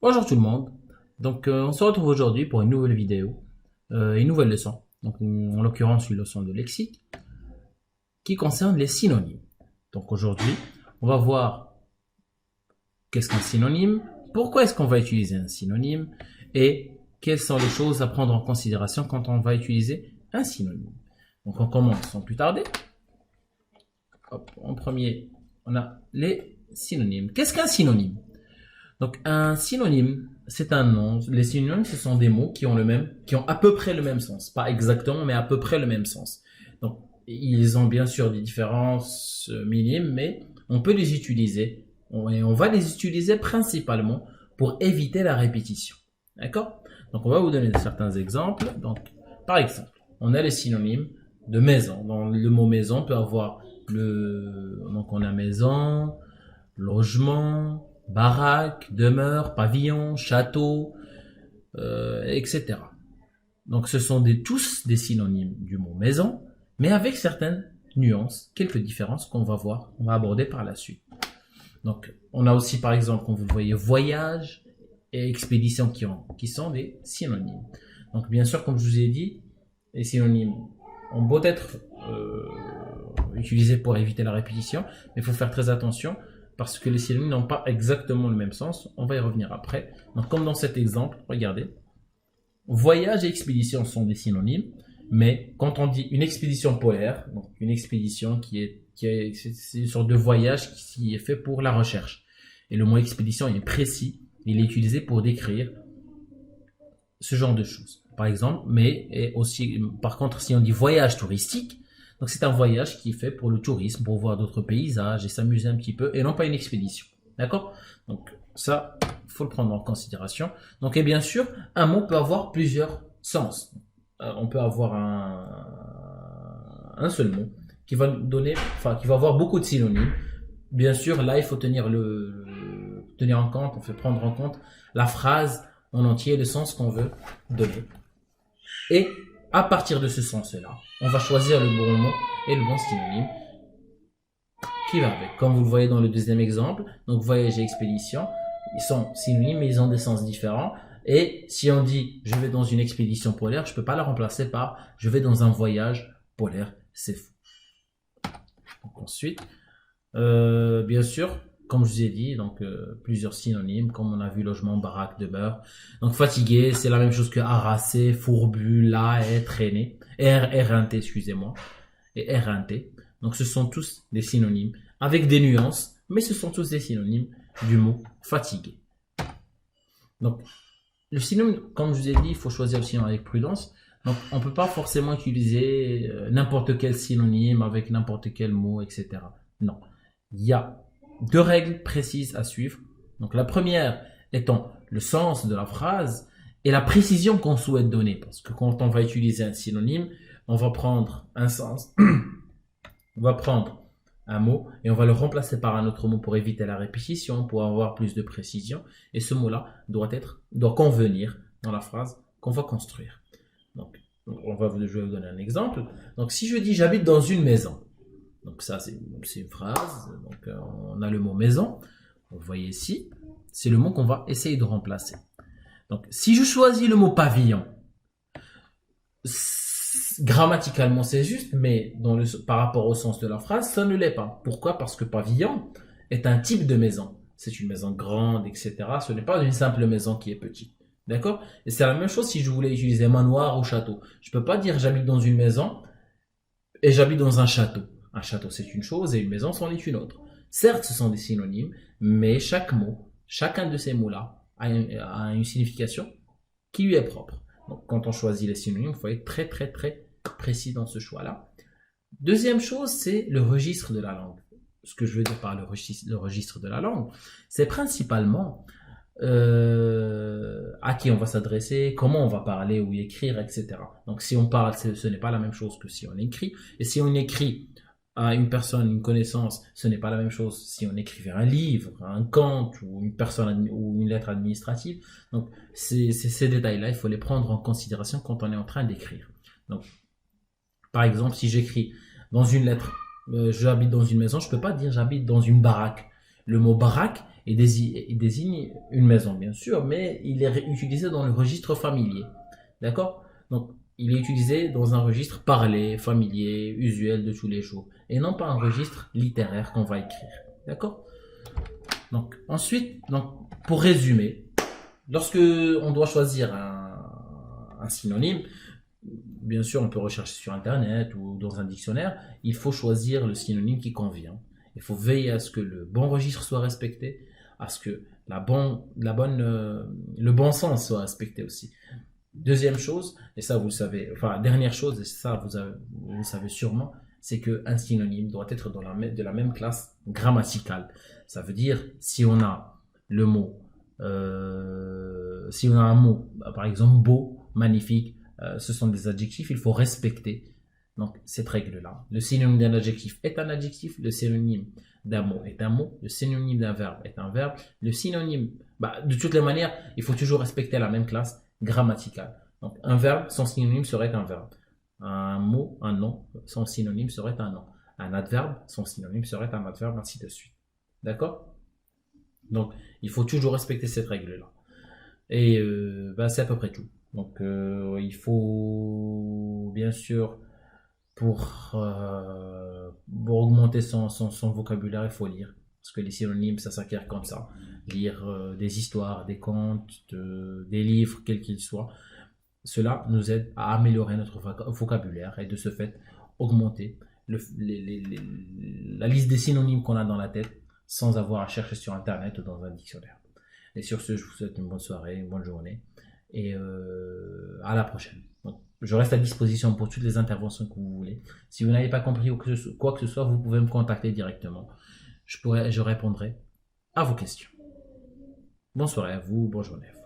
Bonjour tout le monde. On se retrouve aujourd'hui pour une nouvelle vidéo, une nouvelle leçon. En l'occurrence, une leçon de lexique qui concerne les synonymes. Donc, aujourd'hui, on va voir qu'est-ce qu'un synonyme, pourquoi est-ce qu'on va utiliser un synonyme et quelles sont les choses à prendre en considération quand on va utiliser un synonyme. Donc, on commence sans plus tarder. Hop, en premier, on a les synonymes. Qu'est-ce qu'un synonyme? Donc, un synonyme, c'est un nom. Les synonymes, ce sont des mots qui ont à peu près le même sens. Pas exactement, mais à peu près le même sens. Donc, ils ont bien sûr des différences minimes, mais on peut les utiliser. Et on va les utiliser principalement pour éviter la répétition. D'accord? Donc, on va vous donner certains exemples. Donc, par exemple, on a les synonymes de maison. Dans le mot maison, on peut avoir donc on a maison, logement, baraque, demeure, pavillon, château, etc. Donc ce sont tous des synonymes du mot maison, mais avec certaines nuances, quelques différences qu'on va voir, on va aborder par la suite. Donc on a aussi par exemple, comme vous le voyez, voyage et expédition qui sont des synonymes. Donc bien sûr, comme je vous ai dit, les synonymes ont beau être utilisés pour éviter la répétition, mais il faut faire très attention parce que les synonymes n'ont pas exactement le même sens. On va y revenir après. Donc, comme dans cet exemple, regardez. Voyage et expédition sont des synonymes, mais quand on dit une expédition polaire, donc une expédition c'est une sorte de voyage qui est fait pour la recherche. Et le mot expédition est précis. Il est utilisé pour décrire ce genre de choses. Par exemple, mais aussi, par contre, si on dit voyage touristique, donc c'est un voyage qui est fait pour le tourisme, pour voir d'autres paysages et s'amuser un petit peu, et non pas une expédition. D'accord? Donc ça, il faut le prendre en considération. Donc et bien sûr, un mot peut avoir plusieurs sens. On peut avoir un seul mot qui va donner, enfin qui va avoir beaucoup de synonymes. Bien sûr, là il faut tenir en compte, on fait prendre en compte la phrase en entier, le sens qu'on veut donner. Et à partir de ce sens-là, on va choisir le bon mot et le bon synonyme qui va avec. Comme vous le voyez dans le deuxième exemple, donc voyage et expédition, ils sont synonymes mais ils ont des sens différents. Et si on dit je vais dans une expédition polaire, je ne peux pas la remplacer par je vais dans un voyage polaire, c'est faux. Donc ensuite, bien sûr, comme je vous ai dit, donc plusieurs synonymes, comme on a vu logement, baraque, demeure. Donc fatigué, c'est la même chose que harassé, fourbu, laid, traîné, éreinté, excusez-moi, et éreinté. Donc ce sont tous des synonymes avec des nuances, mais ce sont tous des synonymes du mot fatigué. Donc le synonyme, comme je vous ai dit, il faut choisir le synonyme avec prudence. Donc on ne peut pas forcément utiliser n'importe quel synonyme avec n'importe quel mot, etc. Non. Il y a deux règles précises à suivre. Donc la première étant le sens de la phrase et la précision qu'on souhaite donner. Parce que quand on va utiliser un synonyme, on va prendre un sens, on va prendre un mot et on va le remplacer par un autre mot pour éviter la répétition, pour avoir plus de précision. Et ce mot-là doit convenir dans la phrase qu'on va construire. Donc, je vais vous donner un exemple. Donc, si je dis j'habite dans une maison, donc ça c'est une phrase. Donc, on a le mot maison. Vous voyez ici, c'est le mot qu'on va essayer de remplacer. Donc, si je choisis le mot pavillon, grammaticalement c'est juste, mais par rapport au sens de la phrase, ça ne l'est pas. Pourquoi? Parce que pavillon est un type de maison. C'est une maison grande, etc. Ce n'est pas une simple maison qui est petite. D'accord? Et c'est la même chose si je voulais utiliser manoir ou château. Je peux pas dire j'habite dans une maison et j'habite dans un château. Un château c'est une chose et une maison c'en est une autre. Certes, ce sont des synonymes, mais chaque mot, chacun de ces mots-là a une signification qui lui est propre. Donc, quand on choisit les synonymes, il faut être très très très précis dans ce choix-là. Deuxième chose, c'est le registre de la langue. Ce que je veux dire par le registre de la langue, c'est principalement à qui on va s'adresser, comment on va parler ou écrire, etc. Donc si on parle, ce n'est pas la même chose que si on écrit. Et si on écrit à une personne, une connaissance, ce n'est pas la même chose si on écrivait un livre, un conte ou une lettre administrative. Donc ces détails-là, il faut les prendre en considération quand on est en train d'écrire. Donc par exemple, si j'écris dans une lettre, j'habite dans une maison, je ne peux pas dire j'habite dans une baraque. Le mot baraque il désigne une maison, bien sûr, mais il est utilisé dans le registre familier. D'accord? Donc, il est utilisé dans un registre parlé, familier, usuel de tous les jours, et non pas un registre littéraire qu'on va écrire. D'accord? Donc, ensuite, pour résumer, lorsque on doit choisir un synonyme, bien sûr, on peut rechercher sur Internet ou dans un dictionnaire, il faut choisir le synonyme qui convient. Il faut veiller à ce que le bon registre soit respecté, à ce que le bon sens soit respecté aussi. Deuxième chose, et ça vous le savez, enfin dernière chose, et ça vous le savez sûrement, c'est qu'un synonyme doit être de la même classe grammaticale. Ça veut dire, si on a le mot, si on a un mot, par exemple beau, magnifique, ce sont des adjectifs, il faut respecter donc cette règle-là. Le synonyme d'un adjectif est un adjectif, le synonyme d'un mot est un mot, le synonyme d'un verbe est un verbe, le synonyme, de toutes les manières, il faut toujours respecter la même classe grammaticale. Donc un verbe, son synonyme serait un verbe. Un mot, un nom, son synonyme serait un nom. Un adverbe, son synonyme serait un adverbe, ainsi de suite. D'accord? Donc il faut toujours respecter cette règle-là. Et c'est à peu près tout. Donc il faut bien sûr pour augmenter son vocabulaire, il faut lire. Parce que les synonymes, ça s'acquiert comme ça. Lire des histoires, des contes, des livres, quels qu'ils soient. Cela nous aide à améliorer notre vocabulaire et de ce fait augmenter la liste des synonymes qu'on a dans la tête sans avoir à chercher sur Internet ou dans un dictionnaire. Et sur ce, je vous souhaite une bonne soirée, une bonne journée et à la prochaine. Donc, je reste à disposition pour toutes les interventions que vous voulez. Si vous n'avez pas compris quoi que ce soit, vous pouvez me contacter directement. Je répondrai à vos questions. Bonne soirée à vous, bonne journée à vous.